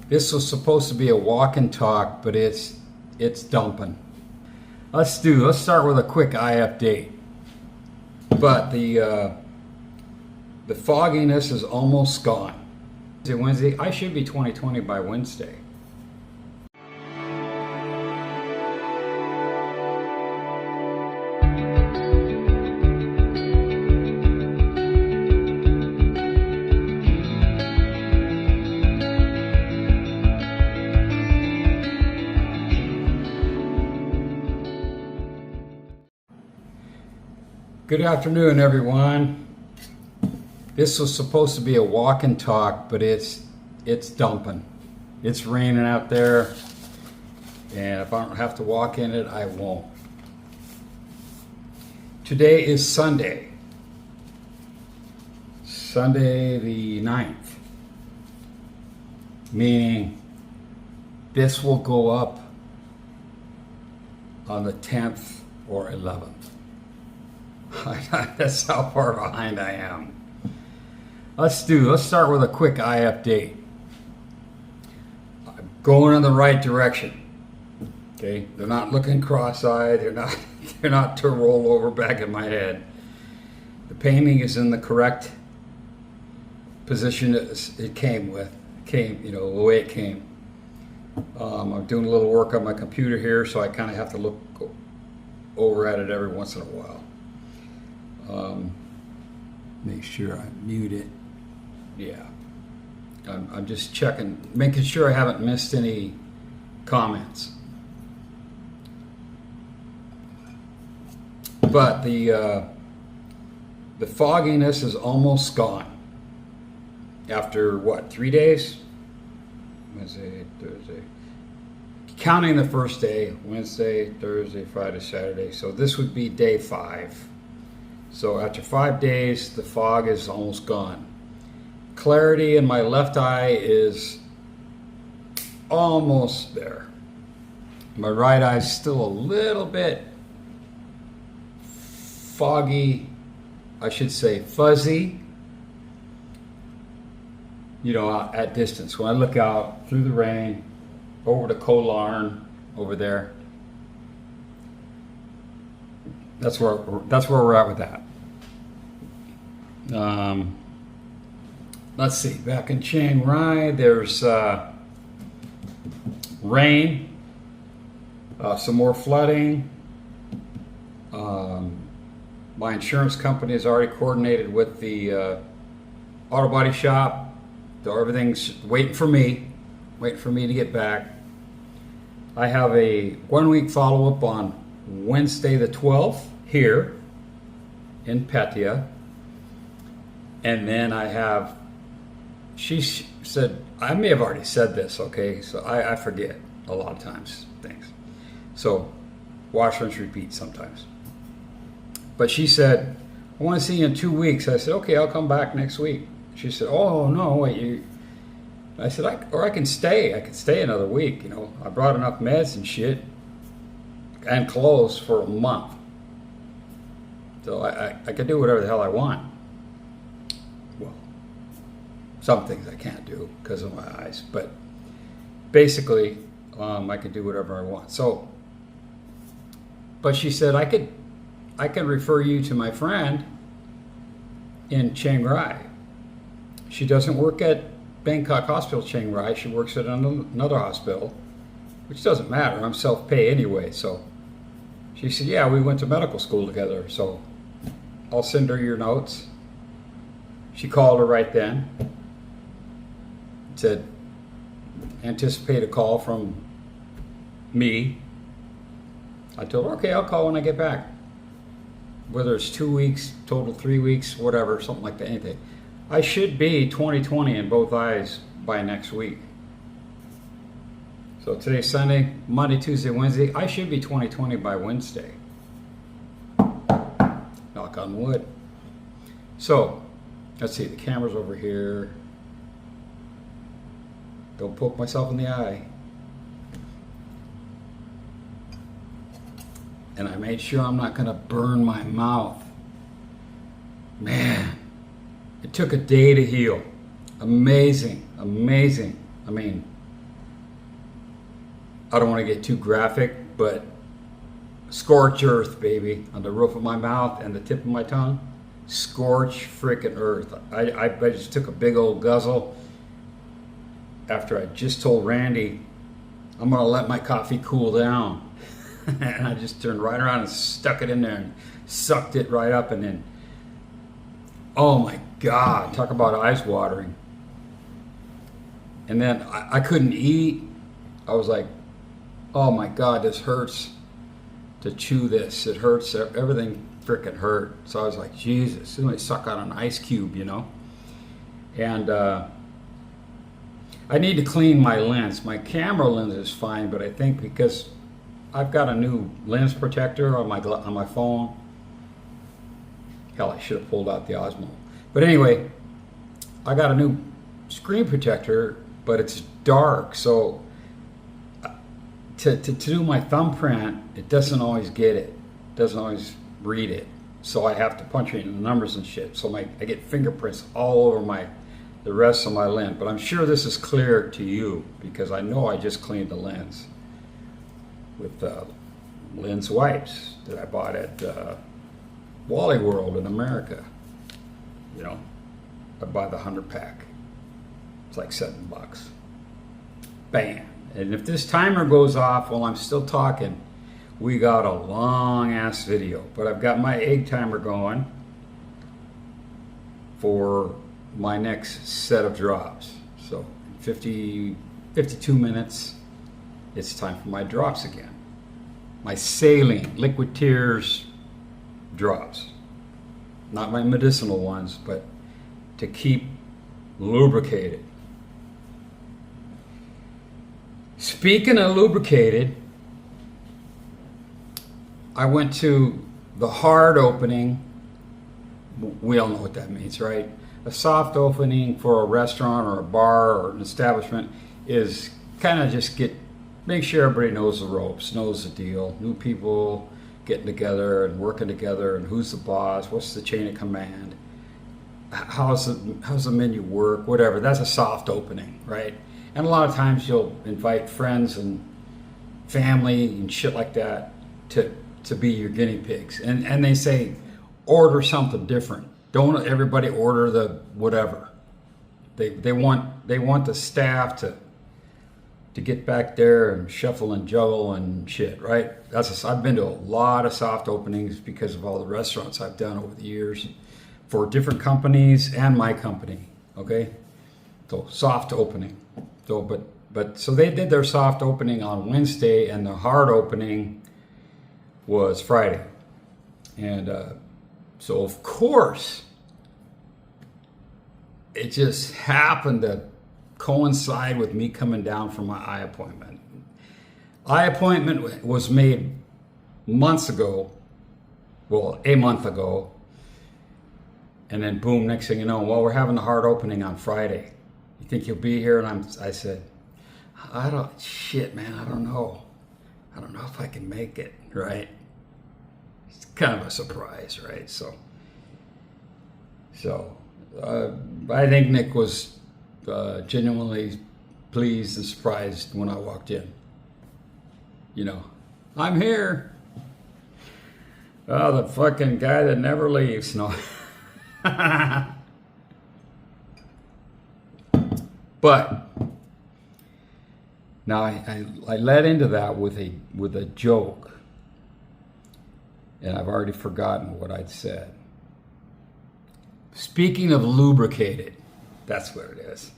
This was supposed to be a walk and talk, but it's dumping. Let's start with a quick eye update. But the fogginess is almost gone. Wednesday, I should be 2020 by Wednesday. Good afternoon, everyone. This was supposed to be a walk and talk, but it's dumping. It's raining out there, and if I don't have to walk in it, I won't. Today is Sunday the 9th, meaning this will go up on the 10th or 11th. That's how far behind I am. Let's start with a quick eye update. I'm going in the right direction. Okay, they're not looking cross-eyed. They're not to roll over back in my head. The painting is in the correct position it came, the way it came. I'm doing a little work on my computer here, so I kind of have to look over at it every once in a while. Make sure I mute it. Yeah. I'm just checking, making sure I haven't missed any comments. But the fogginess is almost gone. After what, 3 days? Wednesday, Thursday. Counting the first day, Wednesday, Thursday, Friday, Saturday. So this would be day 5. So after 5 days, the fog is almost gone. Clarity in my left eye is almost there. My right eye is still a little bit foggy, I should say fuzzy, at distance. When I look out through the rain, over to Kolarn, over there, that's where we're at with that. Let's see. Back in Chiang Rai, there's rain, some more flooding. My insurance company has already coordinated with the auto body shop. So everything's waiting for me to get back. I have a 1-week follow-up on Wednesday the 12th here in Pattaya, and then she said, I may have already said this, okay, so I forget a lot of times things, so wash, rinse, repeat sometimes. But she said, I want to see you in 2 weeks. I said, okay, I'll come back next week. She said, oh no, wait, I said, I can stay another week. I brought enough meds and shit and clothes for a month. So I can do whatever the hell I want. Well, some things I can't do because of my eyes, but basically I can do whatever I want. So, but she said I can refer you to my friend in Chiang Rai. She doesn't work at Bangkok Hospital Chiang Rai. She works at another hospital, which doesn't matter. I'm self-pay anyway. So she said, yeah, we went to medical school together, so I'll send her your notes. She called her right then. Said, anticipate a call from me. I told her, okay, I'll call when I get back. Whether it's 2 weeks, total 3 weeks, whatever, something like that, anything. I should be 20/20 in both eyes by next week. So today's Sunday, Monday, Tuesday, Wednesday. I should be 20/20 by Wednesday. Knock on wood. So, let's see, the camera's over here. Don't poke myself in the eye. And I made sure I'm not gonna burn my mouth. Man, it took a day to heal. Amazing, amazing. I mean, I don't want to get too graphic, but scorch earth, baby, on the roof of my mouth and the tip of my tongue. Scorch freaking earth. I just took a big old guzzle after I just told Randy I'm going to let my coffee cool down. And I just turned right around and stuck it in there and sucked it right up. And then, oh my God, talk about eyes watering. And then I couldn't eat. I was like, oh my God, this hurts to chew this. It hurts. Everything freaking hurt. So I was like, Jesus, somebody suck on an ice cube, you know? And I need to clean my lens. My camera lens is fine, but I think because I've got a new lens protector on my phone. Hell, I should have pulled out the Osmo. But anyway, I got a new screen protector, but it's dark, so to do my thumbprint, it doesn't always get it. It doesn't always read it. So I have to punch in the numbers and shit. So I get fingerprints all over the rest of my lens. But I'm sure this is clear to you because I know I just cleaned the lens with lens wipes that I bought at Wally World in America. You know, I buy the 100 pack. It's like $7. Bam. And if this timer goes off while I'm still talking, we got a long ass video. But I've got my egg timer going for my next set of drops. So 52 minutes, it's time for my drops again. My saline liquid tears drops. Not my medicinal ones, but to keep lubricated. Speaking of lubricated, I went to the hard opening. We all know what that means, right? A soft opening for a restaurant or a bar or an establishment is kind of just make sure everybody knows the ropes, knows the deal. New people getting together and working together, and who's the boss, what's the chain of command, how's the menu work, whatever. That's a soft opening, right? And a lot of times you'll invite friends and family and shit like that to be your guinea pigs. And they say, order something different. Don't everybody order the whatever. They want the staff to get back there and shuffle and juggle and shit, right? I've been to a lot of soft openings because of all the restaurants I've done over the years for different companies and my company, okay? So soft opening. So they did their soft opening on Wednesday, and the hard opening was Friday. And so of course, it just happened to coincide with me coming down from my eye appointment. Eye appointment was made months ago, well, a month ago, and then boom, next thing you know, well, we're having the hard opening on Friday. You think you'll be here? And I said, I don't know. I don't know if I can make it, right? It's kind of a surprise, right? So I think Nick was genuinely pleased and surprised when I walked in. You know, I'm here. Oh, the fucking guy that never leaves. No. But now I led into that with a joke, and I've already forgotten what I'd said. Speaking of lubricated, that's what it is.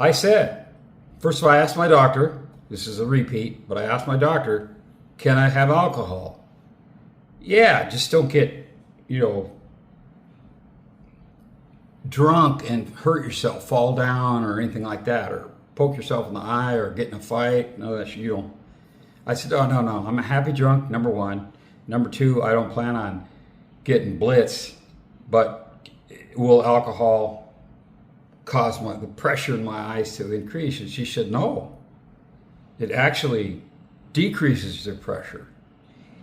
I said, first of all, I asked my doctor, this is a repeat, but I asked my doctor, can I have alcohol? Yeah, just don't get, drunk and hurt yourself, fall down or anything like that, or poke yourself in the eye or get in a fight. No, that's you don't. I said, oh, no, I'm a happy drunk, number one. Number two, I don't plan on getting blitz, but will alcohol cause the pressure in my eyes to increase? And she said, no. It actually decreases the pressure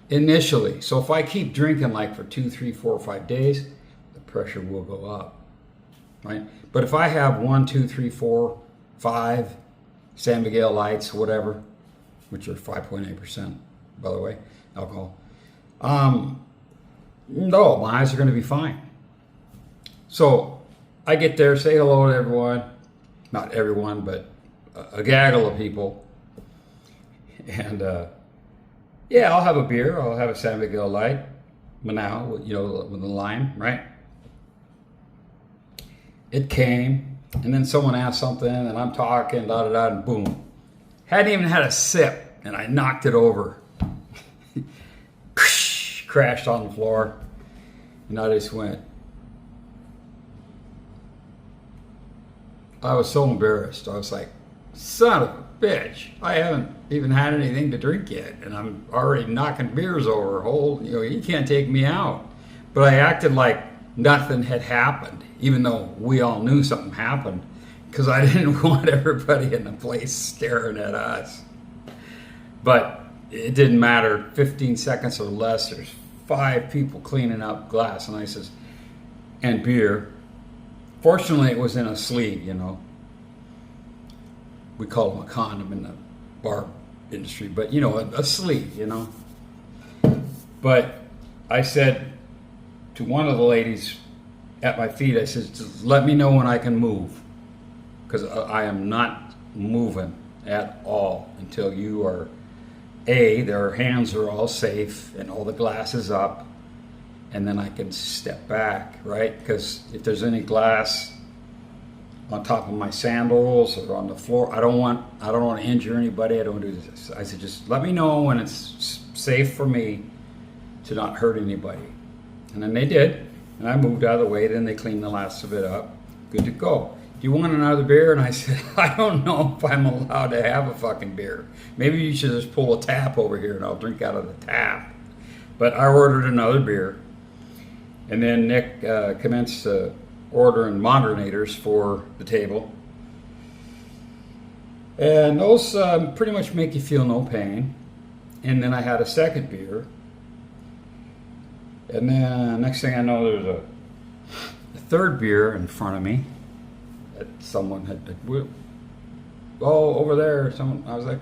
initially. So if I keep drinking like for 2, 3, 4, 5 days, the pressure will go up, right? But if I have 1, 2, 3, 4, 5 San Miguel Lights, whatever, which are 5.8%, by the way, alcohol. No, my eyes are going to be fine. So I get there, say hello to everyone. Not everyone, but a gaggle of people. And yeah, I'll have a beer. I'll have a San Miguel Light, Manao, you know, with the lime, right? It came, and then someone asked something, and I'm talking, da-da-da, and boom. Hadn't even had a sip, and I knocked it over. Crashed on the floor, and I just went. I was so embarrassed. I was like, son of a bitch. I haven't even had anything to drink yet, and I'm already knocking beers over. You know, you can't take me out. But I acted like nothing had happened, even though we all knew something happened, because I didn't want everybody in the place staring at us. But it didn't matter. 15 seconds or less, there's 5 people cleaning up glass and ices and beer. Fortunately, it was in a sleeve, you know. We call them a condom in the bar industry, but you know, a sleeve, you know. But I said to one of the ladies at my feet, I said, just let me know when I can move, because I am not moving at all until you are, their hands are all safe and all the glass is up, and then I can step back, right? Because if there's any glass on top of my sandals or on the floor, I don't want to injure anybody. I don't do this. I said, just let me know when it's safe for me to not hurt anybody. And then they did, and I moved out of the way. Then they cleaned the last of it up. Good to go. Do you want another beer? And I said, I don't know if I'm allowed to have a fucking beer. Maybe you should just pull a tap over here and I'll drink out of the tap. But I ordered another beer. And then Nick commenced ordering modernators for the table. And those pretty much make you feel no pain. And then I had a second beer. And then next thing I know, there's a third beer in front of me that someone had, oh, over there. I was like,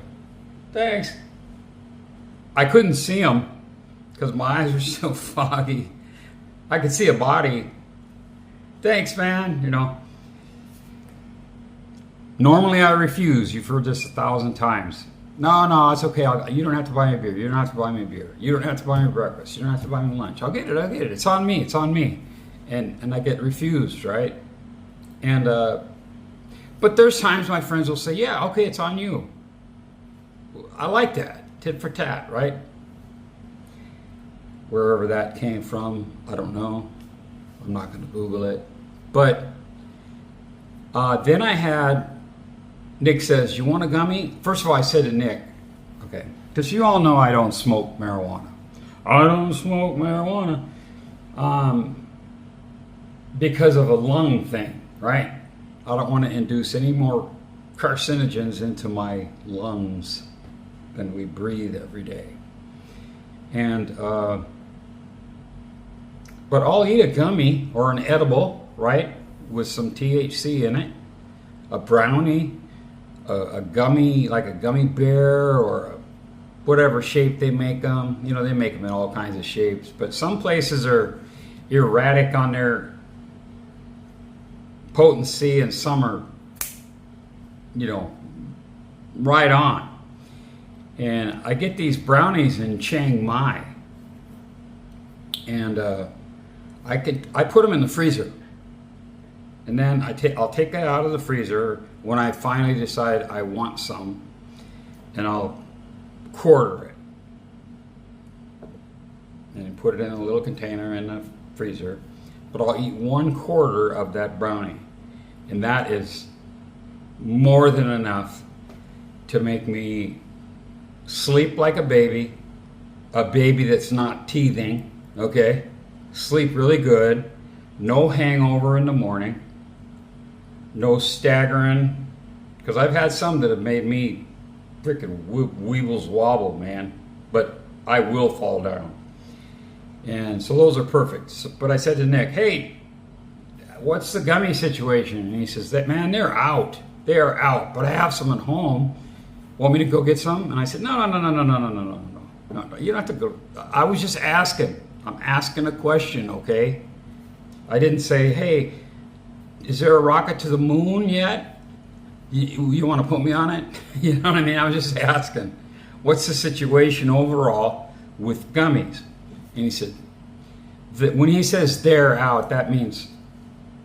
thanks. I couldn't see them because my eyes were so foggy. I could see a body. Thanks, man. You know. Normally I refuse. You've heard this 1,000 times. No, it's okay. You don't have to buy me a beer. You don't have to buy me a beer. You don't have to buy me breakfast. You don't have to buy me lunch. I'll get it. It's on me. And I get refused, right? And but there's times my friends will say, yeah, okay, it's on you. I like that. Tit for tat, right? Wherever that came from, I don't know. I'm not going to Google it. But then I had, Nick says, you want a gummy? First of all, I said to Nick, okay, because you all know I don't smoke marijuana. I don't smoke marijuana because of a lung thing, right? I don't want to induce any more carcinogens into my lungs than we breathe every day. And but I'll eat a gummy or an edible, right, with some THC in it, a brownie, a gummy, like a gummy bear or whatever shape they make them. You know, they make them in all kinds of shapes, but some places are erratic on their potency and some are, you know, right on. And I get these brownies in Chiang Mai, and I put them in the freezer, and then I'll take that out of the freezer when I finally decide I want some, and I'll quarter it and put it in a little container in the freezer. But I'll eat 1/4 of that brownie, and that is more than enough to make me sleep like a baby that's not teething, okay? Sleep really good, no hangover in the morning, no staggering, because I've had some that have made me freaking weebles wobble, man, but I will fall down. And so those are perfect. But I said to Nick, hey, what's the gummy situation? And he says, man, they're out. They are out, but I have some at home. Want me to go get some? And I said, no. You don't have to go. I was just asking. I'm asking a question, okay? I didn't say, hey, is there a rocket to the moon yet? You want to put me on it? You know what I mean? I was just asking, what's the situation overall with gummies? And he said, that when he says they're out, that means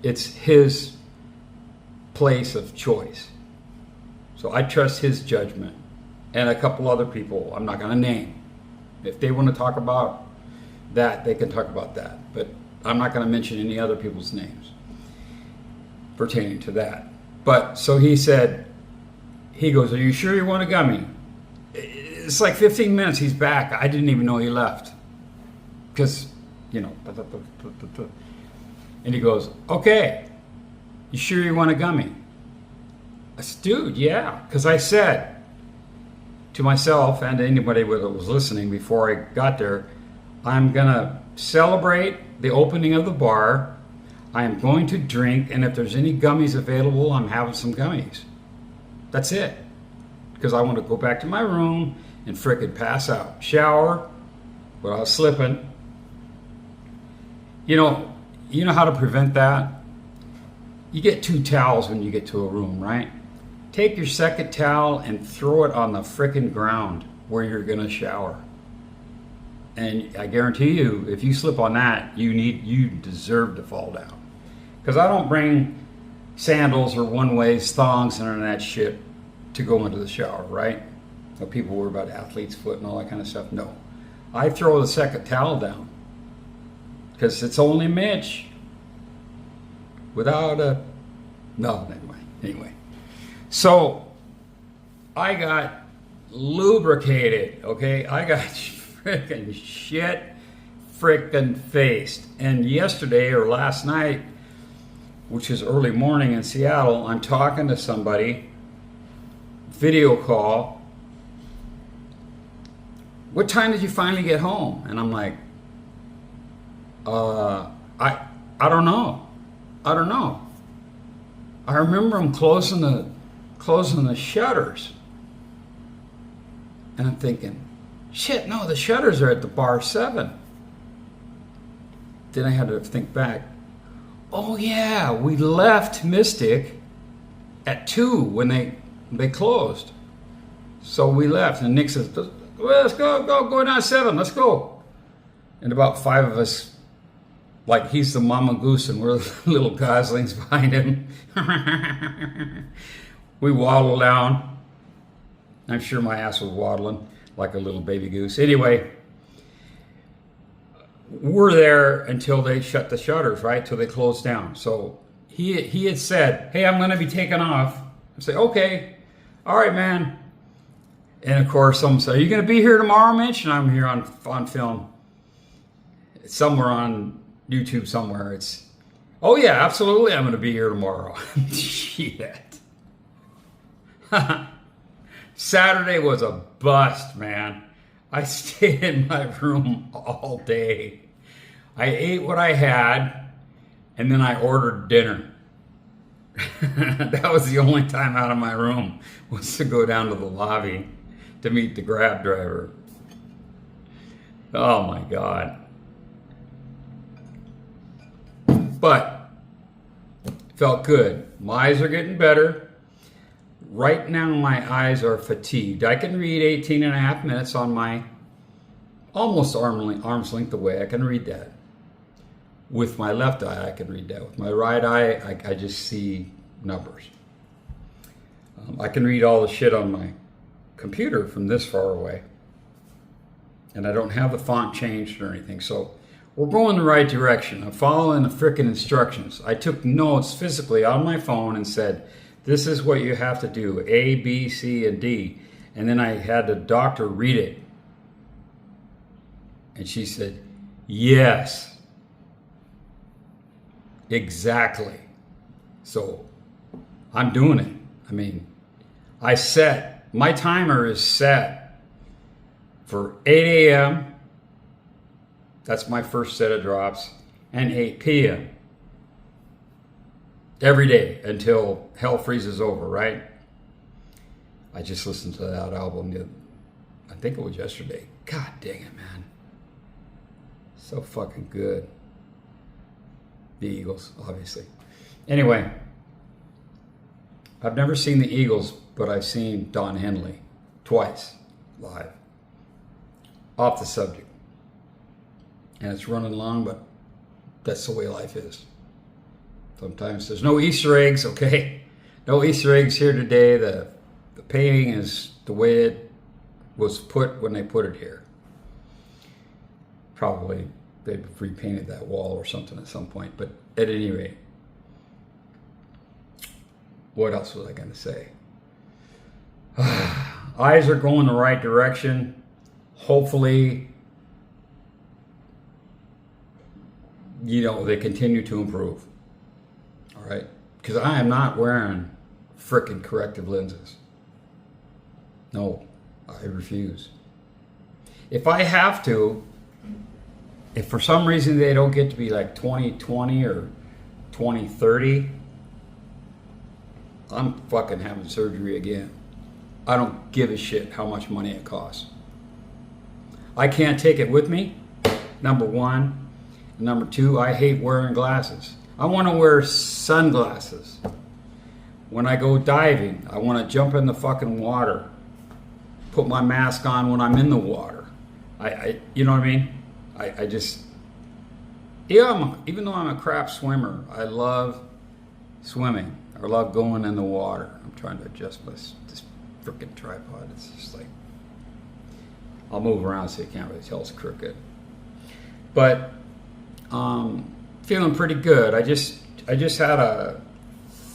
it's his place of choice. So I trust his judgment, and a couple other people I'm not going to name. If they want to talk about that, they can talk about that. But I'm not going to mention any other people's names pertaining to that. But so he said, he goes, are you sure you want a gummy? It's like 15 minutes, he's back. I didn't even know he left. Because, you know, and he goes, okay, you sure you want a gummy? I said, dude, yeah. Because I said to myself and to anybody that was listening before I got there, I'm going to celebrate the opening of the bar. I am going to drink, and if there's any gummies available, I'm having some gummies. That's it. Because I want to go back to my room and frickin' pass out. Shower without slipping. You know how to prevent that? You get 2 towels when you get to a room, right? Take your second towel and throw it on the frickin' ground where you're gonna shower. And I guarantee you, if you slip on that, you deserve to fall down. Because I don't bring sandals or one-ways, thongs, and all that shit to go into the shower, right? So people worry about athlete's foot and all that kind of stuff. No. I throw the second towel down. Because it's only Mitch. Without a... No, never mind. Anyway. So, I got lubricated, okay? I got frickin' shit frickin' faced. And yesterday or last night, which is early morning in Seattle, I'm talking to somebody, video call. What time did you finally get home? And I'm like, I don't know. I don't know. I remember them closing the shutters. And I'm thinking, shit, no, the shutters are at the bar 7. Then I had to think back. Oh yeah, we left Mystic at 2 when they closed. So we left, and Nick says, well, let's go down 7, let's go. And about 5 of us, like he's the mama goose and we're the little goslings behind him. We waddle down. I'm sure my ass was waddling like a little baby goose. Anyway, we're there until they shut the shutters, right? Till they closed down. So he had said, hey, I'm going to be taking off. I say, okay, all right, man. And of course, someone said, are you going to be here tomorrow, Mitch? And I'm here on film. It's somewhere on YouTube somewhere. It's, oh yeah, absolutely, I'm going to be here tomorrow. Shit. Saturday was a bust, man. I stayed in my room all day. I ate what I had, and then I ordered dinner. That was the only time out of my room, was to go down to the lobby to meet the Grab driver. Oh my God. But felt good. My eyes are getting better. Right now my eyes are fatigued. I can read 18 and a half minutes on my almost arm's length away. I can read that. With my left eye, I can read that. With my right eye, I just see numbers. I can read all the shit on my computer from this far away. And I don't have the font changed or anything. So we're going the right direction. I'm following the frickin' instructions. I took notes physically on my phone and said, this is what you have to do, A, B, C, and D. And then I had the doctor read it. And she said, yes, exactly. So I'm doing it. I mean, my timer is set for 8 a.m. That's my first set of drops, and 8 p.m. every day until hell freezes over, right? I just listened to that album, I think it was yesterday. God dang it, man. So fucking good. The Eagles, obviously. Anyway, I've never seen the Eagles, but I've seen Don Henley twice live. Off the subject. And it's running long, but that's the way life is. Sometimes there's no Easter eggs, okay? No Easter eggs here today. The painting is the way it was put when they put it here. Probably they've repainted that wall or something at some point, but at any rate, what else was I going to say? Eyes are going the right direction. Hopefully, they continue to improve. All right? Because I am not wearing frickin' corrective lenses. No, I refuse. If I have to, if for some reason they don't get to be like 20/20 or 20/30, I'm fucking having surgery again. I don't give a shit how much money it costs. I can't take it with me, number one. Number two, I hate wearing glasses. I want to wear sunglasses. When I go diving, I want to jump in the fucking water. Put my mask on when I'm in the water. You know what I mean? I just, even though I'm a crap swimmer, I love swimming. I love going in the water. I'm trying to adjust this freaking tripod. It's just like, I'll move around so you can't really tell it's crooked. But feeling pretty good. I just had a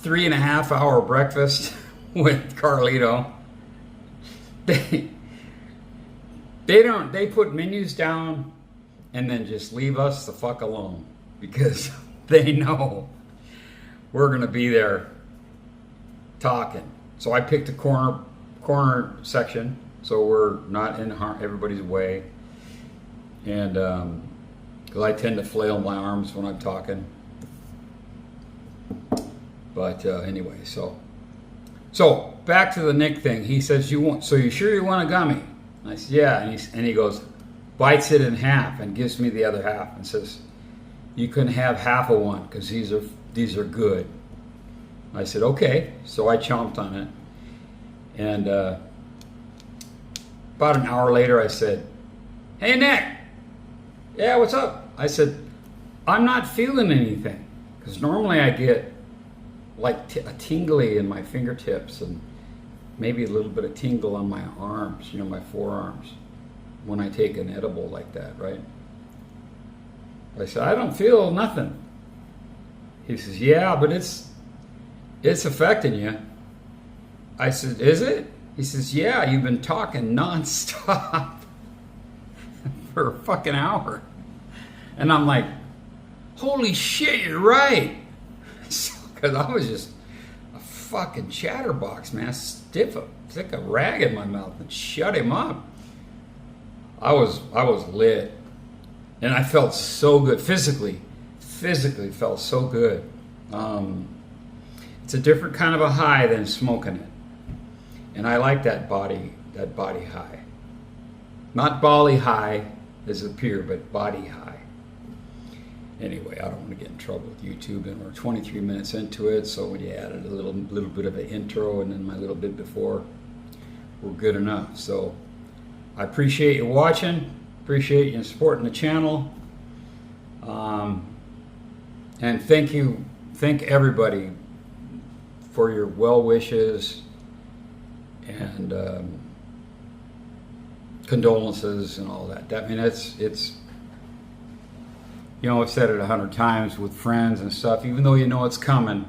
3.5 hour breakfast with Carlito. They put menus down and then just leave us the fuck alone because they know we're gonna be there talking. So I picked a corner section so we're not in everybody's way, and because I tend to flail my arms when I'm talking. But anyway, so back to the Nick thing. He says, so you sure you want a gummy? And I said, yeah. And he goes, bites it in half and gives me the other half and says, you can have half of one because these are good. I said, okay. So I chomped on it. And about an hour later, I said, hey, Nick. Yeah, what's up? I said, I'm not feeling anything. Because normally I get like a tingly in my fingertips and maybe a little bit of tingle on my arms, my forearms, when I take an edible like that, right? I said, I don't feel nothing. He says, yeah, but it's affecting you. I said, is it? He says, yeah, you've been talking nonstop for a fucking hour. And I'm like, holy shit, you're right. Because I was just a fucking chatterbox, man. Stick a rag in my mouth and shut him up. I was lit. And I felt so good. Physically felt so good. It's a different kind of a high than smoking it. And I like that body high. Not Bali high as a peer, but body high. Anyway, I don't want to get in trouble with YouTube, and we're 23 minutes into it, so when you added a little bit of an intro and then my little bit before, we're good enough. So I appreciate you watching, appreciate you supporting the channel, and thank everybody for your well wishes and condolences and all that. I mean, it's I've said it 100 times with friends and stuff, even though it's coming,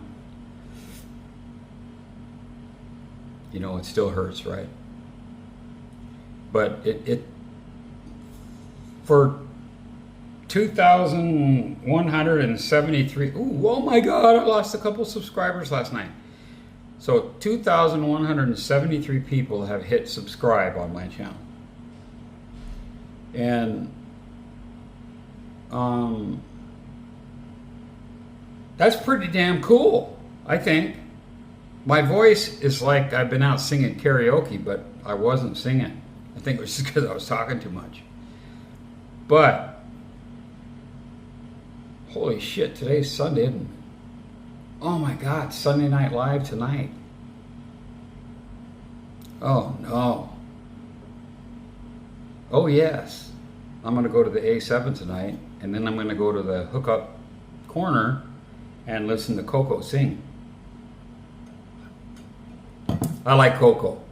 it still hurts, right? But it for 2,173, oh my God, I lost a couple subscribers last night. So 2,173 people have hit subscribe on my channel. And that's pretty damn cool. I think my voice is like I've been out singing karaoke, but I wasn't singing. I think it was just because I was talking too much. But holy shit, today's Sunday, isn't it? Oh my God, Sunday Night Live tonight. Oh no. Oh yes. I'm going to go to the A7 tonight, and then I'm going to go to the hookup corner and listen to Coco sing. I like Coco.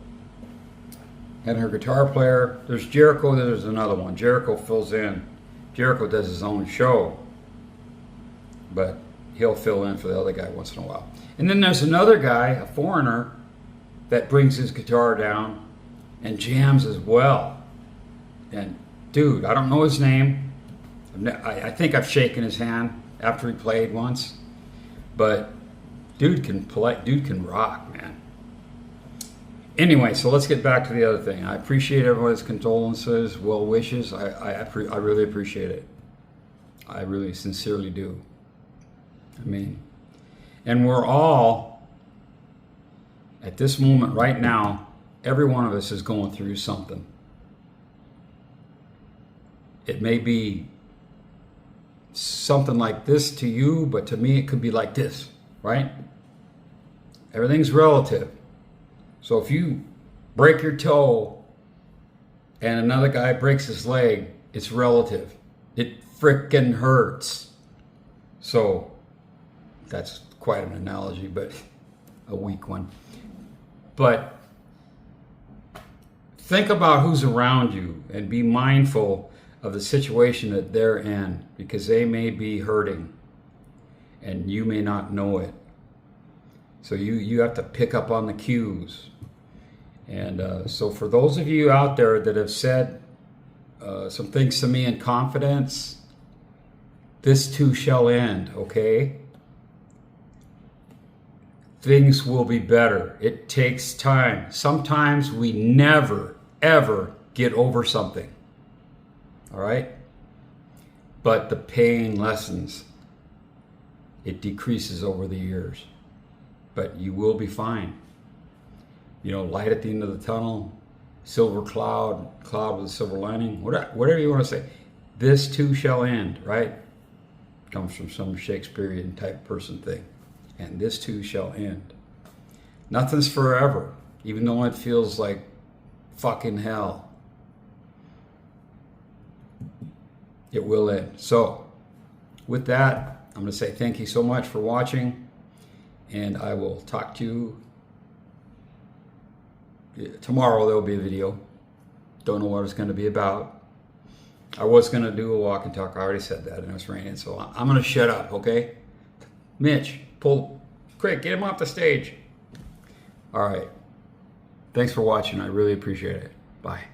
And her guitar player, there's Jericho, there's another one. Jericho fills in. Jericho does his own show, but he'll fill in for the other guy once in a while. And then there's another guy, a foreigner, that brings his guitar down and jams as well. And dude, I don't know his name. I think I've shaken his hand after he played once, but dude can play, dude can rock, man. Anyway, so let's get back to the other thing. I appreciate everyone's condolences, well wishes. I really appreciate it. I really sincerely do. I mean, and we're all, at this moment right now, every one of us is going through something. It may be something like this to you, but to me it could be like this, right? Everything's relative. So if you break your toe and another guy breaks his leg, it's relative. It frickin' hurts. So that's quite an analogy, but a weak one. But think about who's around you and be mindful of the situation that they're in, because they may be hurting and you may not know it. So you have to pick up on the cues. And so for those of you out there that have said some things to me in confidence, this too shall end, okay? Things will be better. It takes time. Sometimes we never, ever get over something. All right? But the pain lessens. It decreases over the years. But you will be fine. You know, light at the end of the tunnel, silver cloud with a silver lining, whatever you want to say. This too shall end, right? Comes from some Shakespearean type person thing. And this too shall end. Nothing's forever, even though it feels like fucking hell. It will end. So, with that, I'm going to say thank you so much for watching, and I will talk to you tomorrow. There will be a video. Don't know what it's going to be about. I was going to do a walk and talk. I already said that, and it was raining, so I'm going to shut up, okay? Mitch, quick, get him off the stage. All right. Thanks for watching. I really appreciate it. Bye.